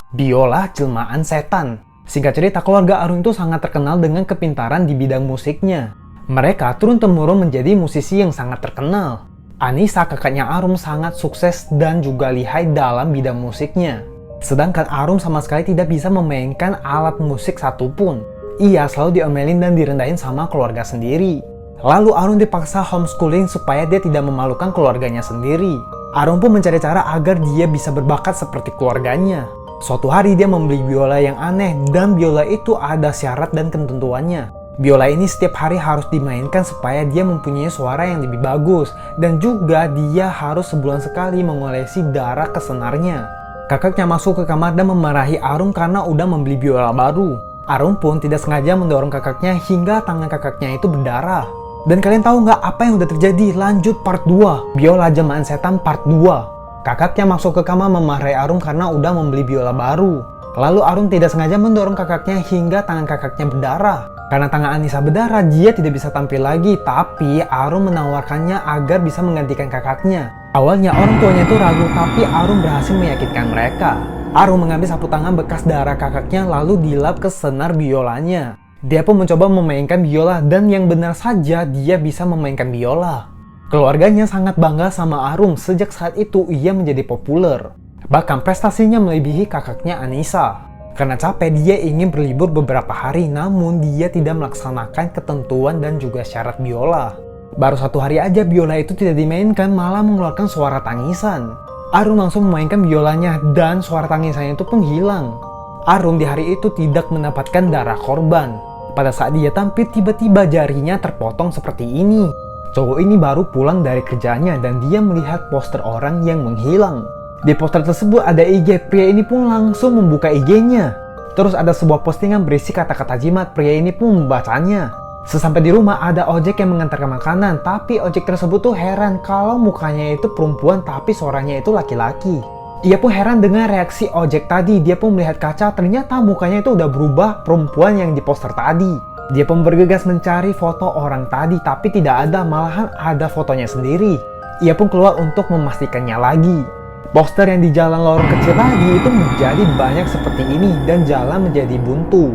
Biola jelmaan setan. Singkat cerita, keluarga Arum itu sangat terkenal dengan kepintaran di bidang musiknya. Mereka turun-temurun menjadi musisi yang sangat terkenal. Anissa, kakaknya Arum, sangat sukses dan juga lihai dalam bidang musiknya. Sedangkan Arum sama sekali tidak bisa memainkan alat musik satupun. Ia selalu diomelin dan direndahin sama keluarga sendiri. Lalu Arum dipaksa homeschooling supaya dia tidak memalukan keluarganya sendiri. Arum pun mencari cara agar dia bisa berbakat seperti keluarganya. Suatu hari dia membeli biola yang aneh dan biola itu ada syarat dan ketentuannya. Biola ini setiap hari harus dimainkan supaya dia mempunyai suara yang lebih bagus, dan juga dia harus sebulan sekali mengolesi darah ke senarnya. Kakaknya masuk ke kamar dan memarahi Arum karena udah membeli biola baru. Arum pun tidak sengaja mendorong kakaknya hingga tangan kakaknya itu berdarah. Dan kalian tahu nggak apa yang udah terjadi? Lanjut part 2, Biola Jelmaan Setan part 2. Kakaknya masuk ke kamar memarahi Arum karena udah membeli biola baru. Lalu Arum tidak sengaja mendorong kakaknya hingga tangan kakaknya berdarah. Karena tangan Anissa berdarah, dia tidak bisa tampil lagi, tapi Arum menawarkannya agar bisa menggantikan kakaknya. Awalnya orang tuanya itu ragu, tapi Arum berhasil meyakinkan mereka. Arum mengambil sapu tangan bekas darah kakaknya lalu dilap ke senar biolanya. Dia pun mencoba memainkan biola dan yang benar saja dia bisa memainkan biola. Keluarganya sangat bangga sama Arum, sejak saat itu ia menjadi populer. Bahkan prestasinya melebihi kakaknya Anissa. Karena capek, dia ingin berlibur beberapa hari, namun dia tidak melaksanakan ketentuan dan juga syarat biola. Baru 1 hari aja biola itu tidak dimainkan, malah mengeluarkan suara tangisan. Arum langsung memainkan biolanya dan suara tangisannya itu pun hilang. Arum di hari itu tidak mendapatkan darah korban. Pada saat dia tampil, tiba-tiba jarinya terpotong seperti ini. Cowok ini baru pulang dari kerjanya dan dia melihat poster orang yang menghilang. Di poster tersebut ada IG, pria ini pun langsung membuka IG-nya. Terus ada sebuah postingan berisi kata-kata jimat, pria ini pun membacanya. Sesampai di rumah ada ojek yang mengantarkan makanan, tapi ojek tersebut tuh heran kalau mukanya itu perempuan tapi suaranya itu laki-laki. Ia pun heran dengan reaksi ojek tadi, dia pun melihat kaca, ternyata mukanya itu udah berubah perempuan yang di poster tadi. Dia pun bergegas mencari foto orang tadi, tapi tidak ada, malahan ada fotonya sendiri. Ia pun keluar untuk memastikannya lagi. Poster yang di jalan lorong kecil tadi itu menjadi banyak seperti ini dan jalan menjadi buntu.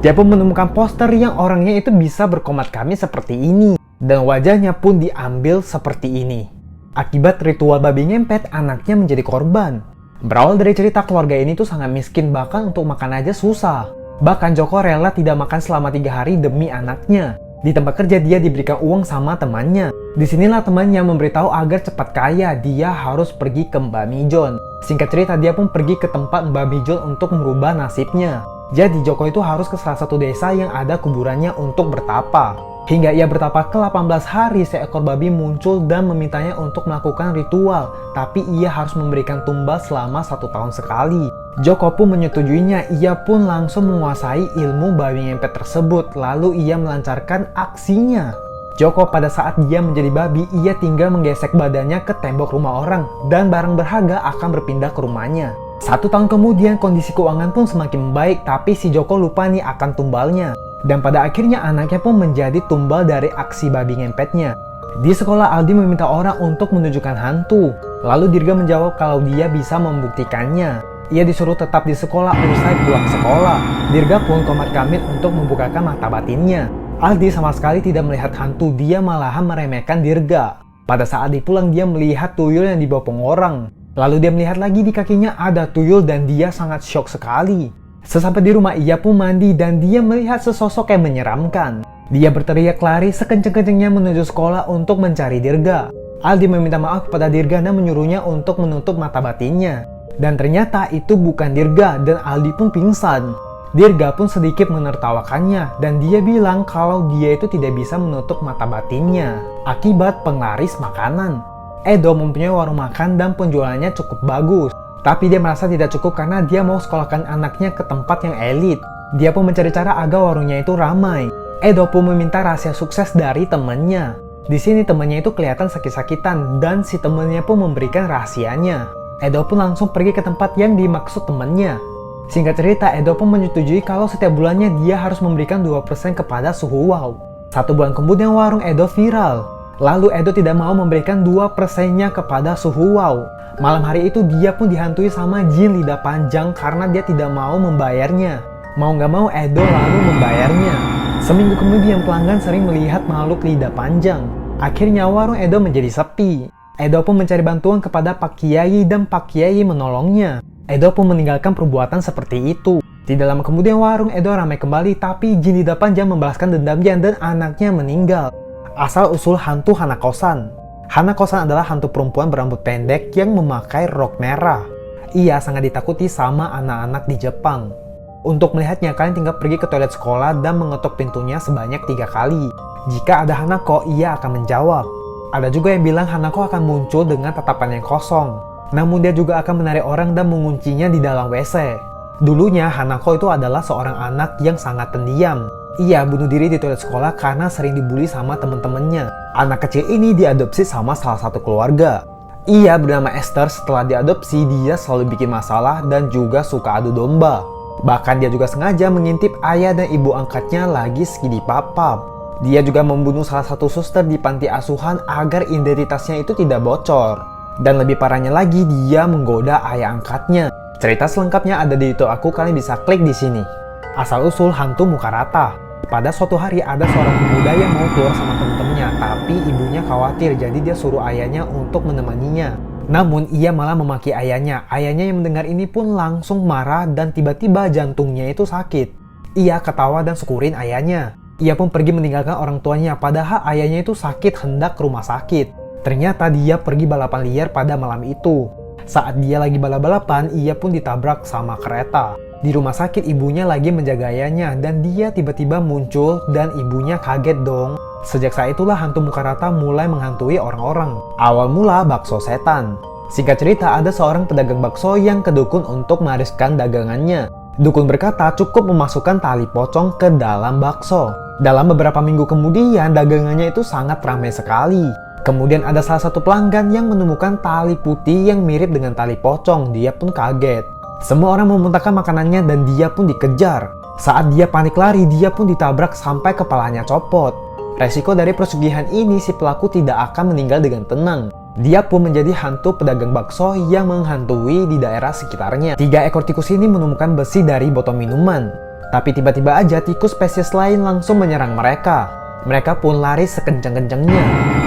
Dia pun menemukan poster yang orangnya itu bisa berkomat kami seperti ini. Dan wajahnya pun diambil seperti ini. Akibat ritual babi ngepet, anaknya menjadi korban. Berawal dari cerita keluarga ini tuh sangat miskin, bahkan untuk makan aja susah. Bahkan Joko rela tidak makan selama 3 hari demi anaknya. Di tempat kerja dia diberikan uang sama temannya. Disinilah temannya memberitahu agar cepat kaya, dia harus pergi ke Mbak Mijon. Singkat cerita, dia pun pergi ke tempat Mbak Mijon untuk merubah nasibnya. Jadi Joko itu harus ke salah satu desa yang ada kuburannya untuk bertapa. Hingga ia bertapa ke 18 hari, seekor babi muncul dan memintanya untuk melakukan ritual. Tapi ia harus memberikan tumbal selama 1 tahun sekali. Joko pun menyetujuinya, ia pun langsung menguasai ilmu babi ngepet tersebut, lalu ia melancarkan aksinya. Joko pada saat dia menjadi babi, ia tinggal menggesek badannya ke tembok rumah orang, dan barang berharga akan berpindah ke rumahnya. 1 tahun kemudian kondisi keuangan pun semakin baik, tapi si Joko lupa nih akan tumbalnya. Dan pada akhirnya anaknya pun menjadi tumbal dari aksi babi ngepetnya. Di sekolah Aldi meminta orang untuk menunjukkan hantu, lalu Dirga menjawab kalau dia bisa membuktikannya. Ia disuruh tetap di sekolah usai pulang sekolah. Dirga pun komat kamit untuk membukakan mata batinnya. Aldi sama sekali tidak melihat hantu, dia malahan meremehkan Dirga. Pada saat dipulang dia melihat tuyul yang dibopong orang. Lalu dia melihat lagi di kakinya ada tuyul dan dia sangat syok sekali. Sesampai di rumah ia pun mandi dan dia melihat sesosok yang menyeramkan. Dia berteriak lari sekenceng-kencengnya menuju sekolah untuk mencari Dirga. Aldi meminta maaf kepada Dirga dan menyuruhnya untuk menutup mata batinnya. Dan ternyata itu bukan Dirga dan Aldi pun pingsan. Dirga pun sedikit menertawakannya dan dia bilang kalau dia itu tidak bisa menutup mata batinnya akibat penglaris makanan. Edo mempunyai warung makan dan penjualannya cukup bagus. Tapi dia merasa tidak cukup karena dia mau sekolahkan anaknya ke tempat yang elit. Dia pun mencari cara agar warungnya itu ramai. Edo pun meminta rahasia sukses dari temannya. Di sini temannya itu kelihatan sakit-sakitan dan si temannya pun memberikan rahasianya. Edo pun langsung pergi ke tempat yang dimaksud temannya. Singkat cerita, Edo pun menyetujui kalau setiap bulannya dia harus memberikan 2% kepada suhu wow. 1 bulan kemudian warung Edo viral. Lalu Edo tidak mau memberikan 2%-nya kepada Suhu Wow. Malam hari itu dia pun dihantui sama jin lidah panjang karena dia tidak mau membayarnya. Mau nggak mau Edo lalu membayarnya. Seminggu kemudian pelanggan sering melihat makhluk lidah panjang. Akhirnya warung Edo menjadi sepi. Edo pun mencari bantuan kepada Pak Kiai dan Pak Kiai menolongnya. Edo pun meninggalkan perbuatan seperti itu. Tidak lama kemudian warung Edo ramai kembali, tapi jin lidah panjang membalaskan dendamnya dan anaknya meninggal. Asal usul hantu Hanakosan. Hanakosan adalah hantu perempuan berambut pendek yang memakai rok merah. Ia sangat ditakuti sama anak-anak di Jepang. Untuk melihatnya, kalian tinggal pergi ke toilet sekolah dan mengetuk pintunya sebanyak 3 kali. Jika ada Hanako, ia akan menjawab. Ada juga yang bilang Hanako akan muncul dengan tatapan yang kosong. Namun dia juga akan menarik orang dan menguncinya di dalam WC. Dulunya Hanako itu adalah seorang anak yang sangat pendiam. Ia bunuh diri di toilet sekolah karena sering dibully sama teman-temannya. Anak kecil ini diadopsi sama salah satu keluarga. Ia bernama Esther. Setelah diadopsi, dia selalu bikin masalah dan juga suka adu domba. Bahkan dia juga sengaja mengintip ayah dan ibu angkatnya lagi skidi papap. Dia juga membunuh salah satu suster di panti asuhan agar identitasnya itu tidak bocor. Dan lebih parahnya lagi, dia menggoda ayah angkatnya. Cerita selengkapnya ada di YouTube aku, kalian bisa klik di sini. Asal-usul hantu muka rata. Pada suatu hari ada seorang pemuda yang mau keluar sama temen-temennya, tapi ibunya khawatir, jadi dia suruh ayahnya untuk menemaninya. Namun ia malah memaki ayahnya. Ayahnya yang mendengar ini pun langsung marah dan tiba-tiba jantungnya itu sakit. Ia ketawa dan syukurin ayahnya. Ia pun pergi meninggalkan orang tuanya, padahal ayahnya itu sakit hendak ke rumah sakit. Ternyata dia pergi balapan liar pada malam itu. Saat dia lagi balap-balapan, ia pun ditabrak sama kereta. Di rumah sakit ibunya lagi menjaga ayahnya dan dia tiba-tiba muncul dan ibunya kaget dong. Sejak saat itulah hantu muka rata mulai menghantui orang-orang. Awal mula bakso setan. Singkat cerita, ada seorang pedagang bakso yang ke dukun untuk mewariskan dagangannya. Dukun berkata cukup memasukkan tali pocong ke dalam bakso. Dalam beberapa minggu kemudian dagangannya itu sangat ramai sekali. Kemudian ada salah satu pelanggan yang menemukan tali putih yang mirip dengan tali pocong. Dia pun kaget. Semua orang memuntahkan makanannya dan dia pun dikejar. Saat dia panik lari, dia pun ditabrak sampai kepalanya copot. Resiko dari pesugihan ini, si pelaku tidak akan meninggal dengan tenang. Dia pun menjadi hantu pedagang bakso yang menghantui di daerah sekitarnya. 3 ekor tikus ini menemukan besi dari botol minuman. Tapi tiba-tiba aja tikus spesies lain langsung menyerang mereka. Mereka pun lari sekencang-kencangnya.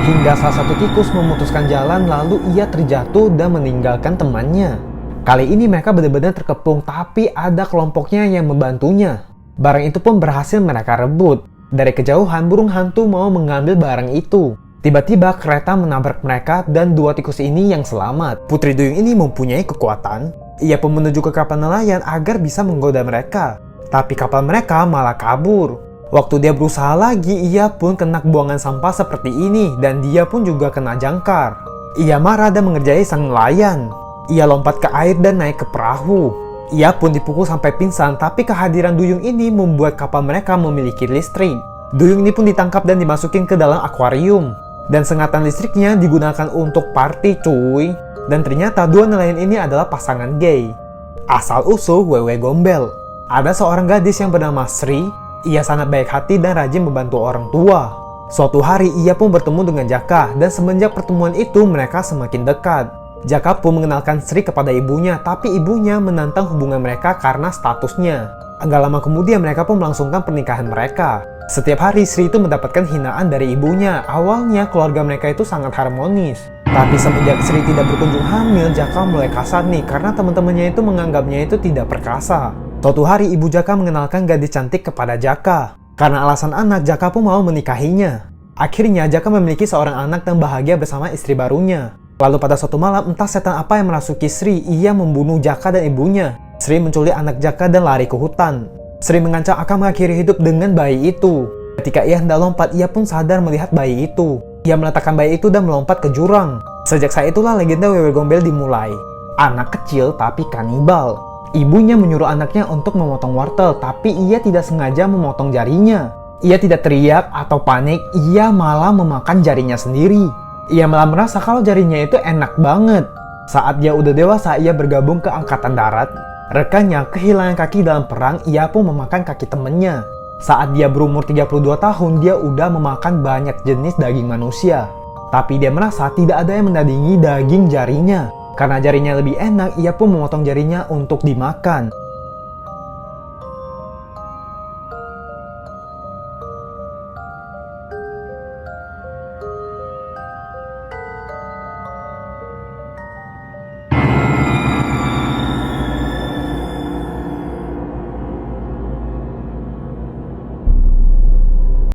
Hingga salah satu tikus memutuskan jalan lalu ia terjatuh dan meninggalkan temannya. Kali ini mereka benar-benar terkepung, tapi ada kelompoknya yang membantunya. Barang itu pun berhasil mereka rebut. Dari kejauhan, burung hantu mau mengambil barang itu. Tiba-tiba kereta menabrak mereka dan 2 tikus ini yang selamat. Putri Duyung ini mempunyai kekuatan. Ia pun menuju ke kapal nelayan agar bisa menggoda mereka. Tapi kapal mereka malah kabur. Waktu dia berusaha lagi, ia pun kena buangan sampah seperti ini dan dia pun juga kena jangkar. Ia marah dan mengerjai sang nelayan. Ia lompat ke air dan naik ke perahu. Ia pun dipukul sampai pingsan, tapi kehadiran Duyung ini membuat kapal mereka memiliki listrik. Duyung ini pun ditangkap dan dimasukin ke dalam akuarium. Dan sengatan listriknya digunakan untuk party cuy. Dan ternyata 2 nelayan ini adalah pasangan gay. Asal-usul Wewe Gombel. Ada seorang gadis yang bernama Sri. Ia sangat baik hati dan rajin membantu orang tua. Suatu hari ia pun bertemu dengan Jaka dan semenjak pertemuan itu mereka semakin dekat. Jaka pun mengenalkan Sri kepada ibunya, tapi ibunya menantang hubungan mereka karena statusnya. Agak lama kemudian mereka pun melangsungkan pernikahan mereka. Setiap hari Sri itu mendapatkan hinaan dari ibunya. Awalnya keluarga mereka itu sangat harmonis. Tapi semenjak Sri tidak berkunjung hamil, Jaka mulai kasar nih karena teman-temannya itu menganggapnya itu tidak perkasa. Suatu hari ibu Jaka mengenalkan gadis cantik kepada Jaka. Karena alasan anak, Jaka pun mau menikahinya. Akhirnya Jaka memiliki seorang anak dan bahagia bersama istri barunya. Lalu pada suatu malam, entah setan apa yang merasuki Sri, ia membunuh Jaka dan ibunya. Sri menculik anak Jaka dan lari ke hutan. Sri mengancam akan mengakhiri hidup dengan bayi itu. Ketika ia hendak lompat, ia pun sadar melihat bayi itu. Ia meletakkan bayi itu dan melompat ke jurang. Sejak saat itulah legenda Wewe Gombel dimulai. Anak kecil tapi kanibal. Ibunya menyuruh anaknya untuk memotong wortel, tapi ia tidak sengaja memotong jarinya. Ia tidak teriak atau panik, ia malah memakan jarinya sendiri. Ia malah merasa kalau jarinya itu enak banget. Saat dia udah dewasa, ia bergabung ke Angkatan Darat. Rekannya kehilangan kaki dalam perang, ia pun memakan kaki temennya. Saat dia berumur 32 tahun, dia udah memakan banyak jenis daging manusia. Tapi dia merasa tidak ada yang menandingi daging jarinya. Karena jarinya lebih enak, ia pun memotong jarinya untuk dimakan.